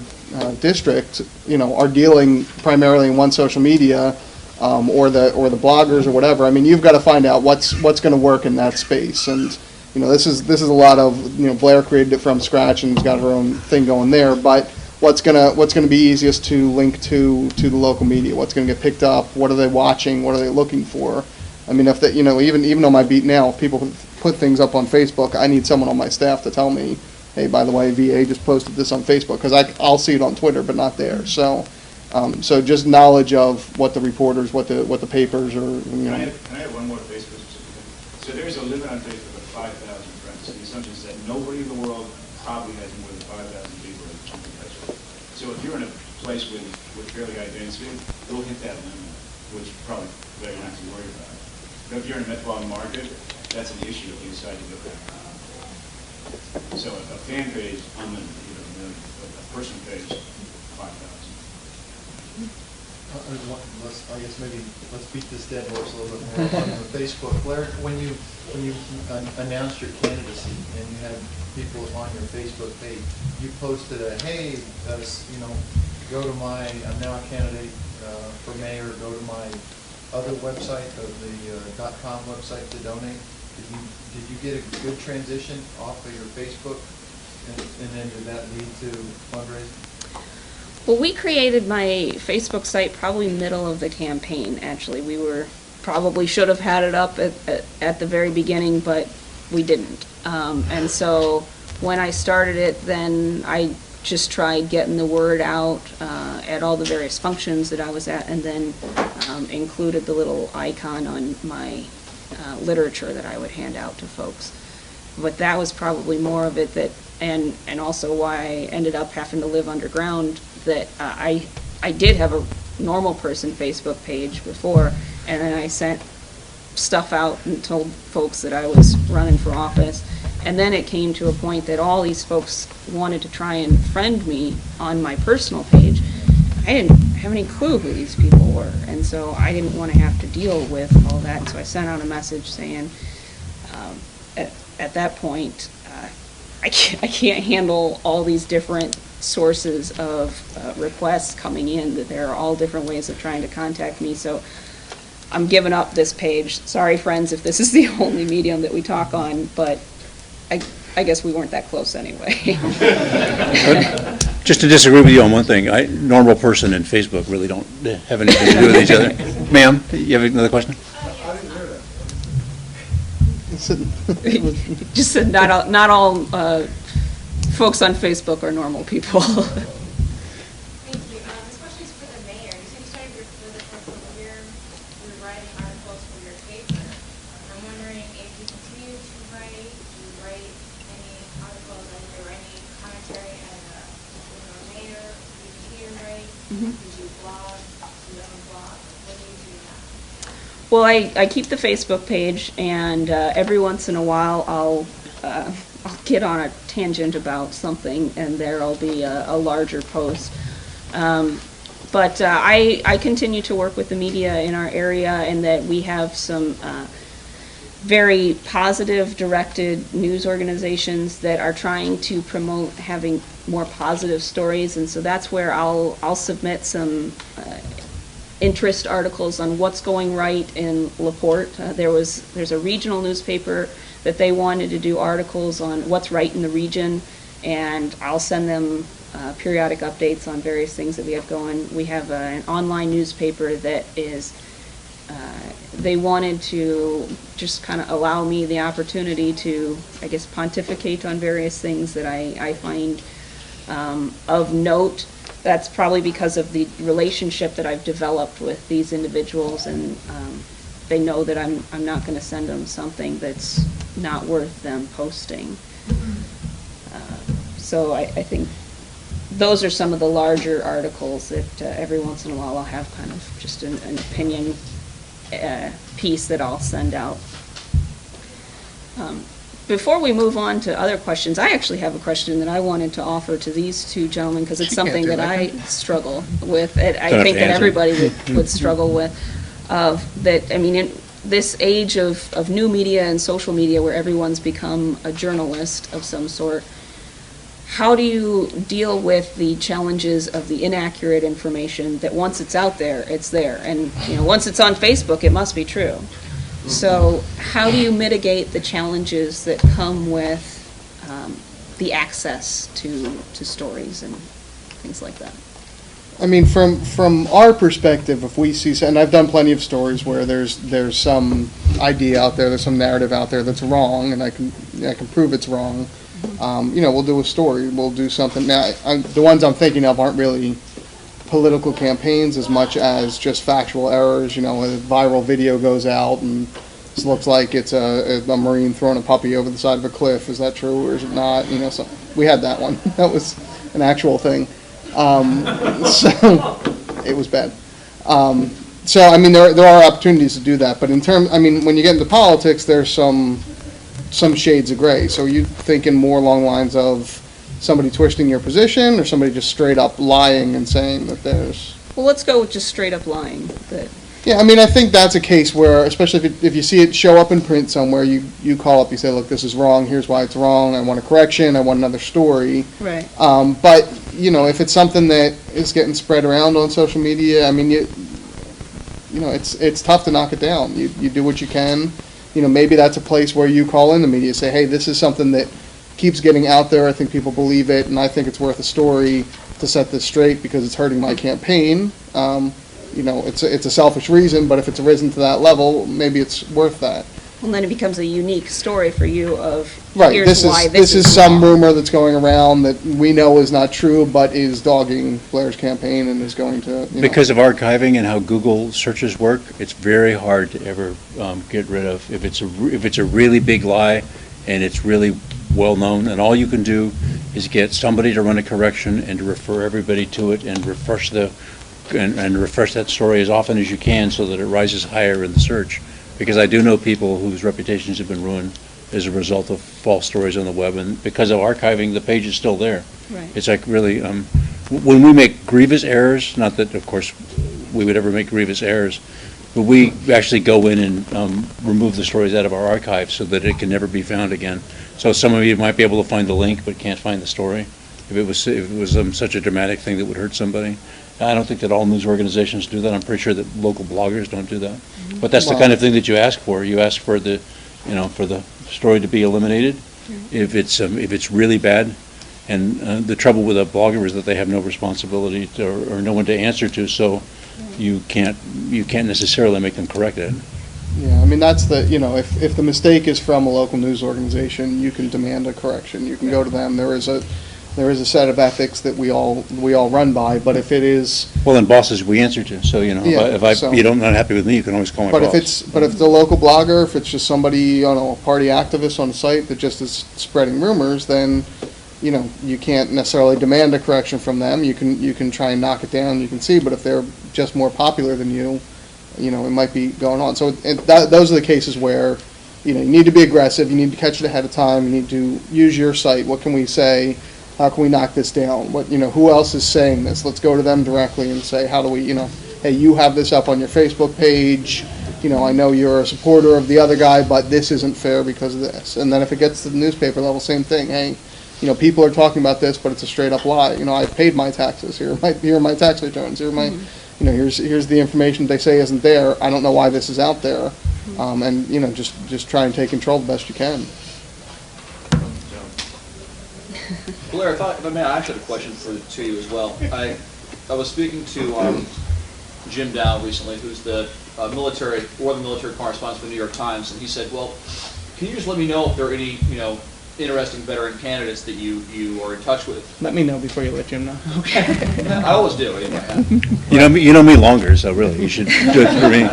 district, are dealing primarily in one social media, or the bloggers or whatever, I mean, you've got to find out what's going to work in that space. And this is a lot of, Blair created it from scratch and has got her own thing going there, but what's gonna be easiest to link to the local media? What's gonna get picked up? What are they watching? What are they looking for? I mean, if that, even though my beat now, if people put things up on Facebook, I need someone on my staff to tell me, hey, by the way, VA just posted this on Facebook, because I'll see it on Twitter, but not there. So, so just knowledge of what the reporters, what the papers are. Can I add one more Facebook specific thing? So there's a limit on Facebook of 5,000 friends. So the assumption is that nobody in the world probably has more than 5,000 people in Facebook. So if you're in a place with fairly high density, you'll hit that limit which probably better not to worry about. But if you're in a metropolitan market, that's an issue if you decide to go that route. So a fan page, a personal page, 5,000. I guess maybe let's beat this dead horse a little bit more on the Facebook. Larry, when you announced your candidacy and you had people on your Facebook page, you posted hey, go to I'm now a candidate for mayor, go to my other website, the .com website to donate. Did you get a good transition off of your Facebook, and then did that lead to fundraising? Well, we created my Facebook site probably middle of the campaign, actually. We probably should have had it up at the very beginning, but we didn't. And so when I started it, then I just tried getting the word out at all the various functions that I was at, and then included the little icon on my literature that I would hand out to folks. But that was probably more of it and also why I ended up having to live underground, that I did have a normal person Facebook page before, and then I sent stuff out and told folks that I was running for office, and then it came to a point that all these folks wanted to try and friend me on my personal page. I didn't have any clue who these people were, and so I didn't want to have to deal with all that, and so I sent out a message saying at that point I can't handle all these different sources of requests coming in, that there are all different ways of trying to contact me, so I'm giving up this page. Sorry, friends, if this is the only medium that we talk on, but I guess we weren't that close anyway. Just to disagree with you on one thing, normal person and Facebook really don't have anything to do with each other. Ma'am, you have another question? Just said not all folks on Facebook are normal people. Thank you. This question is for the mayor. You said you started your political career through writing articles for your paper. I'm wondering if you continue to write, do you write any articles, or any commentary as a mayor? Do you continue to write? Mhm. Did you blog? Do you have a blog? What do you do now? Well, I keep the Facebook page, and every once in a while I'll get on a tangent about something, and there'll be a larger post. But I continue to work with the media in our area, and that we have some very positive directed news organizations that are trying to promote having more positive stories, and so that's where I'll submit some interest articles on what's going right in LaPorte. There's a regional newspaper that they wanted to do articles on what's right in the region, and I'll send them periodic updates on various things that we have going. We have an online newspaper that is, they wanted to just kind of allow me the opportunity to, I guess, pontificate on various things that I find of note. That's probably because of the relationship that I've developed with these individuals, and they know that I'm not going to send them something that's not worth them posting. So I think those are some of the larger articles that every once in a while I'll have kind of just an opinion piece that I'll send out. Before we move on to other questions, I actually have a question that I wanted to offer to these two gentlemen, because it's something that I struggle with. I think that everybody would struggle with. In this age of new media and social media, where everyone's become a journalist of some sort, how do you deal with the challenges of the inaccurate information that once it's out there, it's there, and once it's on Facebook, it must be true? So how do you mitigate the challenges that come with the access to stories and things like that? I mean, from our perspective, if we see, and I've done plenty of stories where there's some idea out there, there's some narrative out there that's wrong, and I can prove it's wrong. We'll do a story, we'll do something. Now, the ones I'm thinking of aren't really political campaigns as much as just factual errors. A viral video goes out and it looks like it's a Marine throwing a puppy over the side of a cliff. Is that true or is it not? So we had that one. That was an actual thing. So it was bad. So, I mean, there are opportunities to do that, but in terms, I mean, when you get into politics, there's some shades of gray. So are you thinking more along the lines of somebody twisting your position, or somebody just straight up lying and saying that there's... Well, let's go with just straight up lying, that, Yeah, I mean, I think that's a case where, especially if you see it show up in print somewhere, you call up, you say, look, this is wrong, here's why it's wrong, I want a correction, I want another story. right. But, you know, if it's something that is getting spread around on social media, I mean, you know, it's tough to knock it down. You do what you can. You know, maybe that's a place where you call in the media, say, hey, this is something that keeps getting out there, I think people believe it, and I think it's worth a story to set this straight because it's hurting my campaign. You know, it's a selfish reason, but if it's risen to that level, maybe it's worth that. Well, then it becomes a unique story for you of, Right, here's why this is wrong. some rumor that's going around that we know is not true, but is dogging Blair's campaign and is going to, you know. Because of archiving and how Google searches work, it's very hard to ever get rid of. If it's a really big lie and it's really well-known, and all you can do is get somebody to run a correction and to refer everybody to it and refresh refresh that story as often as you can so that it rises higher in the search. Because I do know people whose reputations have been ruined as a result of false stories on the web, and because of archiving, the page is still there. Right. It's like really, when we make grievous errors, not that, of course, we would ever make grievous errors, but we actually go in and remove the stories out of our archive so that it can never be found again. So some of you might be able to find the link, but can't find the story. If it was such a dramatic thing that would hurt somebody. I don't think that all news organizations do that. I'm pretty sure that local bloggers don't do that. But that's the kind of thing that you ask for. You ask for the, you know, for the story to be eliminated if it's really bad. And the trouble with a blogger is that they have no responsibility or no one to answer to, so you can't necessarily make them correct it. Yeah, I mean, that's the, you know, if the mistake is from a local news organization, you can demand a correction. You can go to them. There is a set of ethics that we all run by, but if it is... Well, and bosses we answer to, so, you know, Yeah, if so- you're not happy with me, you can always call my But boss. if it's a local blogger, if it's just somebody, you know, a party activist on the site that just is spreading rumors, then, you know, you can't necessarily demand a correction from them. You can try and knock it down, you can see, but if they're just more popular than you, you know, it might be going on. So those are the cases where, you know, you need to be aggressive, you need to catch it ahead of time, you need to use your site. What can we say? How can we knock this down? What, you know, who else is saying this? Let's go to them directly and say, how do we, you know, hey, you have this up on your Facebook page. You know, I know you're a supporter of the other guy, but this isn't fair because of this. And then if it gets to the newspaper level, same thing. Hey, you know, people are talking about this, but it's a straight up lie. You know, I've paid my taxes. Here are my tax returns. Here are my, you know, here's the information they say isn't there. I don't know why this is out there. And, you know, just try and take control the best you can. Blair, if I may, I actually had a question to you as well. I was speaking to Jim Dow recently, who's the military correspondent for the New York Times, and he said, well, can you just let me know if there are any, you know, interesting veteran candidates that you are in touch with? Let me know before you let Jim know. Okay. I always do, anyway. You know me longer, so really, you should do it for me.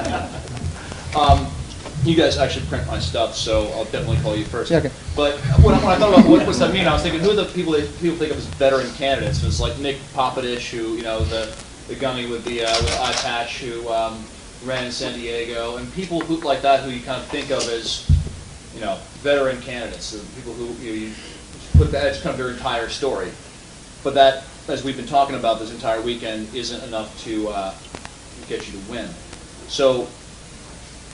You guys actually print my stuff, so I'll definitely call you first. Yeah, okay. But when I thought about what's that mean, I was thinking, who are the people that people think of as veteran candidates? It was like Nick Popadish, who, you know, the gummy with the eye patch, who ran in San Diego, and people who like that who you kind of think of as, you know, veteran candidates, so people who you put that, it's kind of their entire story. But that, as we've been talking about this entire weekend, isn't enough to get you to win. So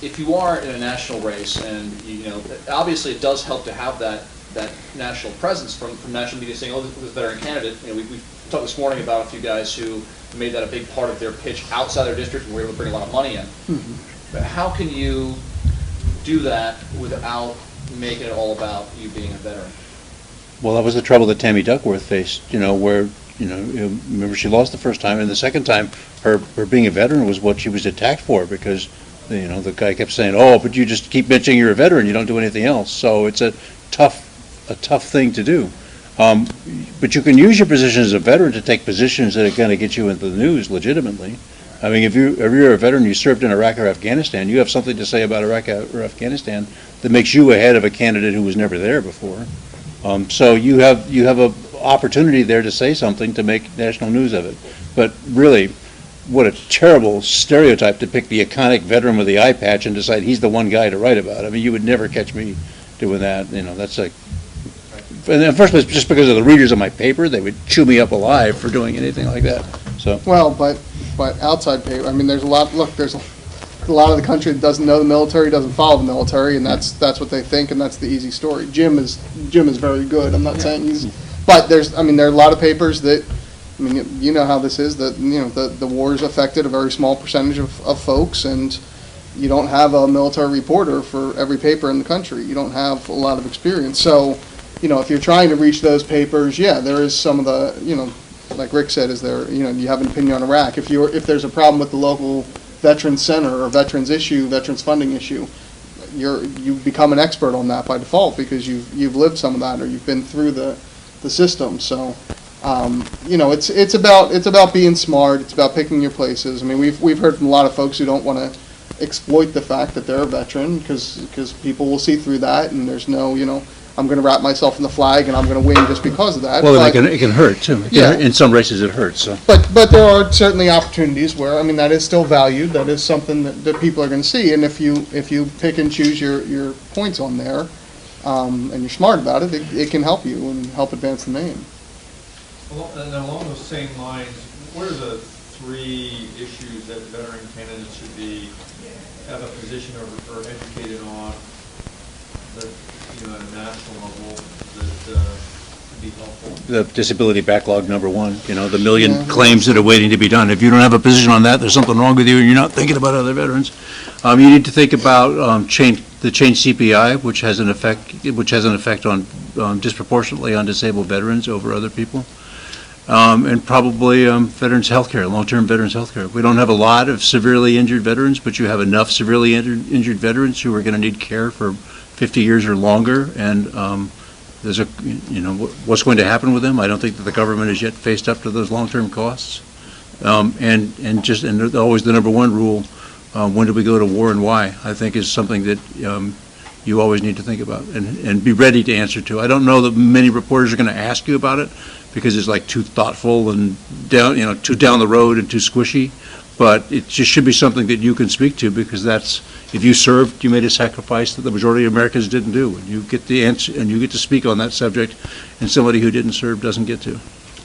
if you are in a national race, and you know, obviously it does help to have that national presence from national media saying, oh, this veteran candidate. You know, we talked this morning about a few guys who made that a big part of their pitch outside their district and were able to bring a lot of money in. But how can you do that without making it all about you being a veteran? Well, that was the trouble that Tammy Duckworth faced, you know, where, you know, remember she lost the first time, and the second time, her being a veteran was what she was attacked for, because, you know, the guy kept saying, oh, but you just keep mentioning you're a veteran, you don't do anything else. So it's a tough thing to do. But you can use your position as a veteran to take positions that are going to get you into the news legitimately. I mean, if you're a veteran, you served in Iraq or Afghanistan, you have something to say about Iraq or Afghanistan that makes you ahead of a candidate who was never there before. So you have a opportunity there to say something to make national news of it. But really, what a terrible stereotype to pick the iconic veteran with the eye patch and decide he's the one guy to write about. I mean, you would never catch me doing that. You know, that's like, in the first place, just because of the readers of my paper, they would chew me up alive for doing anything like that. So, Well, but outside paper, I mean, there's a lot of the country that doesn't know the military, doesn't follow the military, and that's what they think, and that's the easy story. Jim is very good. I'm not saying he's, but there are a lot of papers that, I mean, you know how this is, that, you know, the war's affected a very small percentage of folks, and you don't have a military reporter for every paper in the country. You don't have a lot of experience. So, you know, if you're trying to reach those papers, yeah, there is some of the, you know, like Rick said, is there, you know, you have an opinion on Iraq. If there's a problem with the local Veterans Center or Veterans funding issue, you become an expert on that by default because you've lived some of that or you've been through the system. So, you know, it's about being smart. It's about picking your places. I mean, we've heard from a lot of folks who don't want to exploit the fact that they're a veteran because people will see through that, and there's no, you know, I'm going to wrap myself in the flag and I'm going to win just because of that. well, it can hurt too. In some races, it hurts. So, but there are certainly opportunities where, I mean, that is still valued. That is something that people are going to see, and if you pick and choose your points on there, and you're smart about it, it can help you and help advance the name. And along those same lines, what are the 3 issues that veteran candidates should have a position or educated on that, you know, at a national level that could be helpful? the disability backlog, number 1. You know, the million claims that are waiting to be done. If you don't have a position on that, there's something wrong with you, and you're not thinking about other veterans. You need to think about the change CPI, which has an effect on disproportionately on disabled veterans over other people. And probably veterans health care, long-term veterans health care. We don't have a lot of severely injured veterans, but you have enough severely injured veterans who are going to need care for 50 years or longer, and there's what's going to happen with them. I don't think that the government has yet faced up to those long-term costs. And always the number 1 rule, when do we go to war and why, I think is something that you always need to think about and be ready to answer to. I don't know that many reporters are going to ask you about it, because it's like too thoughtful and too down the road and too squishy. But it just should be something that you can speak to, because that's, if you served, you made a sacrifice that the majority of Americans didn't do, and you get the answer and you get to speak on that subject, and somebody who didn't serve doesn't get to.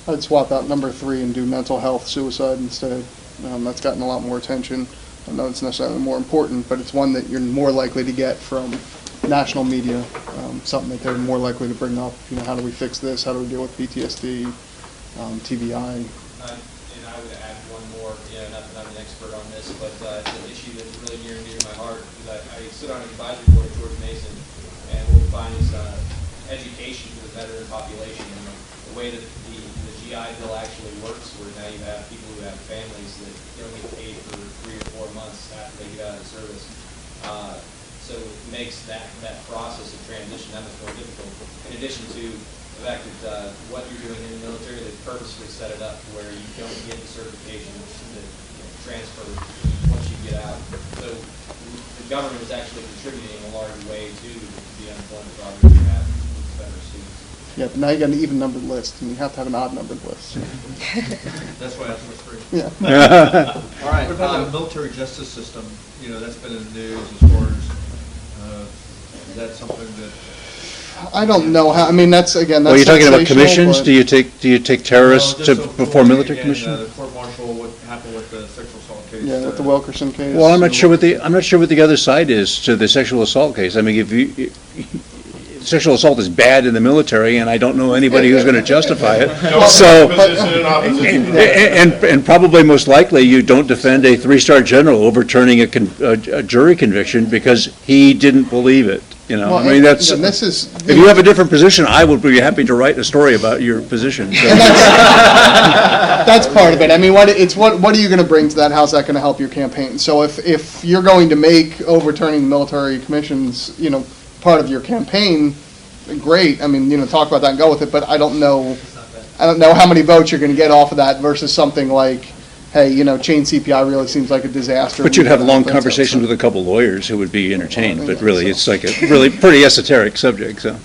I'd swap out number 3 and do mental health, suicide instead. That's gotten a lot more attention. I don't know it's necessarily more important, but it's one that you're more likely to get from national media, something that they're more likely to bring up. You know, how do we fix this? How do we deal with PTSD, TBI? And I would add one more, not that I'm an expert on this, but it's an issue that's really near and dear to my heart, because I sit on an advisory board at George Mason, and what we find is education for the veteran population, and the way that the GI Bill actually works, where now you have people who have families that don't get paid for 3 or 4 months after they get out of the service. So it makes that process of transition that much more difficult. In addition to the fact that what you're doing in the military, they purposely set it up where you don't get the certification that transfer once you get out. So the government is actually contributing in a large way to the unemployment problem you have with veteran students. Yeah, but now you got an even numbered list, and you have to have an odd numbered list. That's why that's number 3. Yeah. All right. What about the military justice system? You know, that's been in the news as far as, is that something that? I don't know how. I mean, that's again. Well, That's you're talking about sensational, commissions. but- Do you take terrorists before military commission? The court-martial, what happened with the sexual assault case? Yeah, with the Wilkerson case. Well, I'm not sure what the other side is to the sexual assault case. I mean, sexual assault is bad in the military, and I don't know anybody who's going to justify it. So, and probably most likely, you don't defend a 3-star general overturning a jury conviction because he didn't believe it. You know, Well, I mean, that's, and this is- if you have a different position, I would be happy to write a story about your position. So. That's part of it. I mean, what are you going to bring to that? How's that going to help your campaign? So if you're going to make overturning military commissions, part of your campaign, great. I mean, talk about that and go with it. But I don't know how many votes you're going to get off of that versus something like, hey, chain CPI really seems like a disaster. But you'd have a long conversation with a couple lawyers who would be entertained. But really, it's like a really pretty esoteric subject. So.